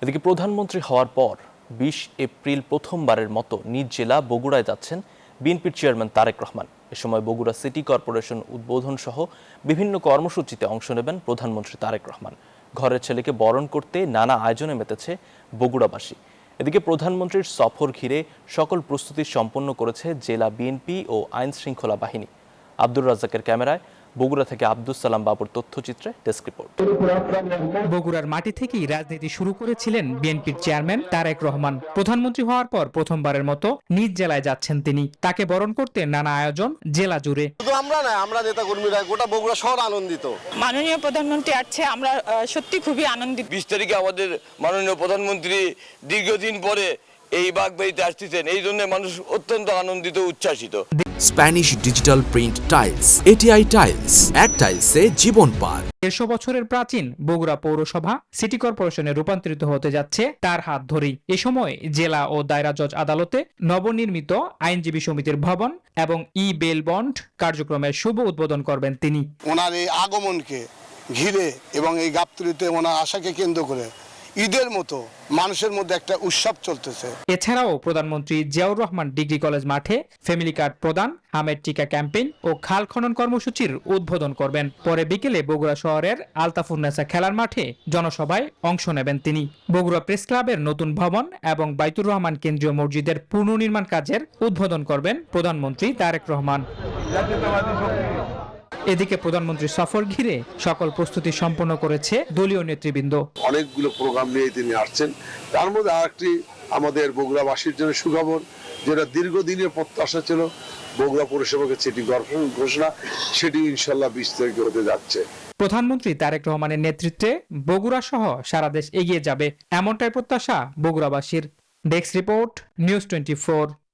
এদিকে প্রধানমন্ত্রী হওয়ার পর ২০ এপ্রিল প্রথমবারের মতো নিজ জেলা বগুড়ায় যাচ্ছেন বিএনপির চেয়ারম্যান তারেক রহমান। এ সময় বগুড়া সিটি কর্পোরেশন উদ্বোধন সহ বিভিন্ন কর্মসূচিতে অংশ নেবেন প্রধানমন্ত্রী তারেক রহমান। ঘরের ছেলেকে বরণ করতে নানা আয়োজনে মেতেছে বগুড়াবাসী। এদিকে প্রধানমন্ত্রীর সফর ঘিরে সকল প্রস্তুতি সম্পন্ন করেছে জেলা বিএনপি ও আইন শৃঙ্খলা বাহিনী। আব্দুর রাজ্জাকের ক্যামেরায় বগুড়া থেকে আব্দুস সালাম বাবুর তথ্যচিত্রে ডেস্ক রিপোর্ট। বগুড়ার মাটি থেকেই রাজনীতি শুরু করেছিলেন বিএনপির চেয়ারম্যান তারেক রহমান। প্রধানমন্ত্রী হওয়ার পর প্রথমবারের মতো নিজ জেলায় যাচ্ছেন তিনি। তাকে বরণ করতে নানা আয়োজন জেলা জুড়ে। শুধু আমরা না, আমরা নেতা কর্মীরা গোটা বগুড়া শহর আনন্দিত। মাননীয় প্রধানমন্ত্রী আসছে, আমরা সত্যি খুবই আনন্দিত। 20 তারিখে আমাদের মাননীয় প্রধানমন্ত্রী দীর্ঘদিন পরে এই বাগবাড়িতে আসতেছেন, এই জন্য মানুষ অত্যন্ত আনন্দিত উচ্ছ্বাসিত। Spanish digital print tiles, ATI tiles, এক টাইলসে জীবন পার। 150 বছরের প্রাচীন বগুড়া পৌরসভা সিটি কর্পোরেশনে রূপান্তরিত হতে যাচ্ছে তার হাত ধরেই। এ সময় জেলা ও দায়রা জজ আদালতে নবনির্মিত আইনজীবী সমিতির ভবন এবং ই বেল বন্ড কার্যক্রমের শুভ উদ্বোধন করবেন তিনি। ওনার এই আগমনকে ঘিরে এবং এই গাবতলীতে ওনার আশাকে কেন্দ্র করে ঈদের মতো মানুষের মধ্যে একটা উৎসব চলতেছে। এছাড়াও প্রধানমন্ত্রী জিয়াউর রহমান ডিগ্রি কলেজ মাঠে ফ্যামিলি কার্ড প্রদান, আমের টিকা ক্যাম্পেইন ও খাল খনন কর্মসূচির উদ্বোধন করবেন। পরে বিকেলে বগুড়া শহরের আলতাফুন্নেসা খেলার মাঠে জনসভায় অংশ নেবেন তিনি। বগুড়া প্রেস ক্লাবের নতুন ভবন এবং বাইতুর রহমান কেন্দ্রীয় মসজিদের পুনর্নির্মাণ কাজের উদ্বোধন করবেন প্রধানমন্ত্রী তারেক রহমান। এদিকে প্রধানমন্ত্রীর সফর ঘিরে সকল প্রস্তুতি সম্পন্ন করেছে দলীয় নেতৃবৃন্দ। অনেকগুলো প্রোগ্রাম নিয়ে তিনি আসছেন। তার মধ্যে আরেকটি আমাদের বগুড়াবাসীর জন্য সুখবর, যেটা দীর্ঘদিনের প্রত্যাশা ছিল, বগুড়া পৌরসভাকে সিটি কর্পোরেশন ঘোষণা, সেটি ইনশাল্লাহ 20 তারিখে হতে যাচ্ছে। প্রধানমন্ত্রী তারেক রহমানের নেতৃত্বে বগুড়া সহ সারা দেশ এগিয়ে যাবে, এমনটাই প্রত্যাশা বগুড়াবাসীর। Desk report, news 24।